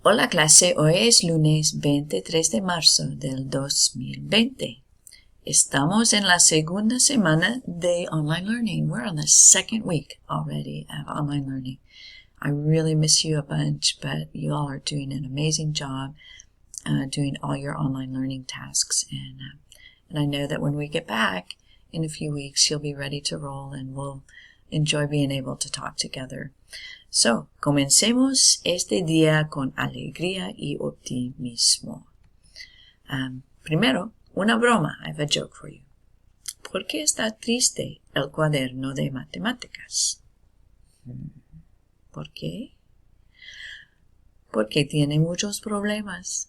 Hola clase, hoy es lunes 23 de marzo del 2020. Estamos en la segunda semana de online learning. We're on the second week already of online learning. I really miss you a bunch, but you all are doing an amazing job doing all your online learning tasks. And I know that when we get back in a few weeks, you'll be ready to roll and we'll enjoy being able to talk together. So, comencemos este día con alegría y optimismo. Primero, una broma. I have a joke for you. ¿Por qué está triste el cuaderno de matemáticas? ¿Por qué? Porque tiene muchos problemas.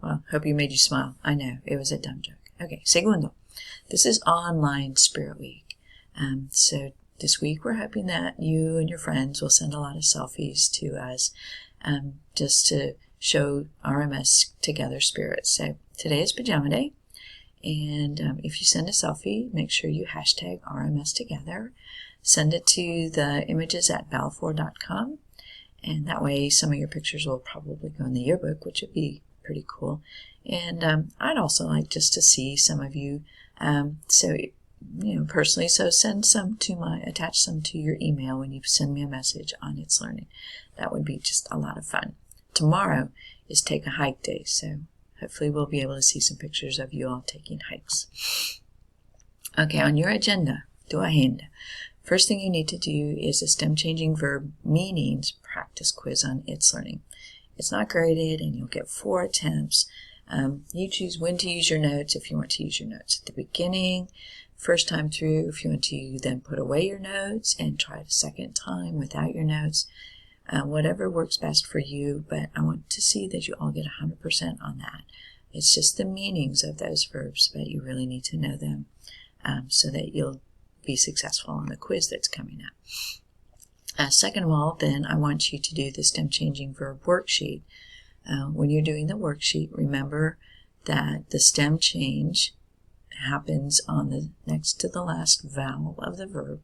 Well, hope you made you smile. I know, it was a dumb joke. Okay, segundo. This is Online Spirit Week. So this week we're hoping that you and your friends will send a lot of selfies to us just to show RMS Together spirit. So today is Pajama Day, and if you send a selfie, make sure you hashtag RMS Together. Send it to the images at balfour.com, and that way some of your pictures will probably go in the yearbook, which would be pretty cool. And I'd also like just to see some of you, personally, so send some to attach some to your email when you send me a message on It's Learning. That would be just a lot of fun. Tomorrow is Take a Hike Day, so hopefully we'll be able to see some pictures of you all taking hikes. Okay, on your agenda, tu agenda. First thing you need to do is a stem changing verb meanings practice quiz on It's Learning. It's not graded and you'll get 4 attempts. You choose when to use your notes if you want to use your notes at the beginning, first time through if you want to then put away your notes and try it a second time without your notes. Whatever works best for you, but I want to see that you all get 100% on that. It's just the meanings of those verbs, but you really need to know them so that you'll be successful on the quiz that's coming up. Second of all, then I want you to do the stem changing verb worksheet. When you're doing the worksheet, remember that the stem change happens on the next to the last vowel of the verb.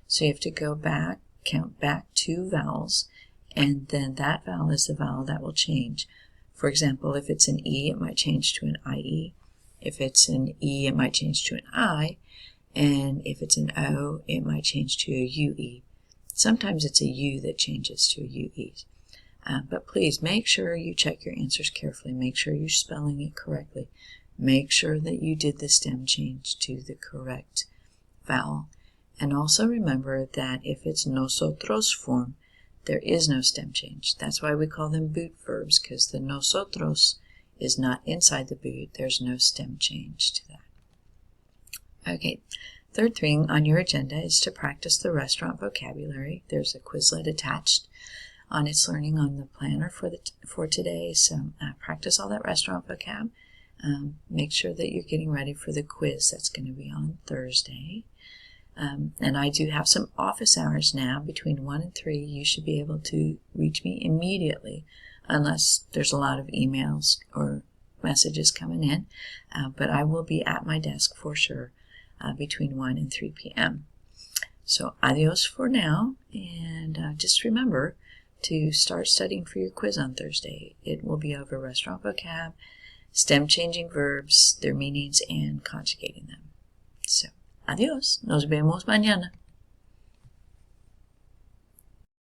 So you have to go back, count back 2 vowels, and then that vowel is the vowel that will change. For example, if it's an E, it might change to an IE. If it's an E, it might change to an I. And if it's an O, it might change to a UE. Sometimes it's a U that changes to a UE. But please make sure you check your answers carefully. Make sure you're spelling it correctly. Make sure that you did the stem change to the correct vowel. And also remember that if it's nosotros form, there is no stem change. That's why we call them boot verbs, because the nosotros is not inside the boot. There's no stem change to that. Okay, third thing on your agenda is to practice the restaurant vocabulary. There's a Quizlet attached on It's Learning on the planner for today, so practice all that restaurant vocab. Make sure that you're getting ready for the quiz that's going to be on Thursday. And I do have some office hours now between 1 and 3. You should be able to reach me immediately unless there's a lot of emails or messages coming in. But I will be at my desk for sure between 1 and 3 p.m. So adios for now, and just remember to start studying for your quiz on Thursday. It will be over restaurant vocab, stem changing verbs, their meanings, and conjugating them. So, adios. Nos vemos mañana.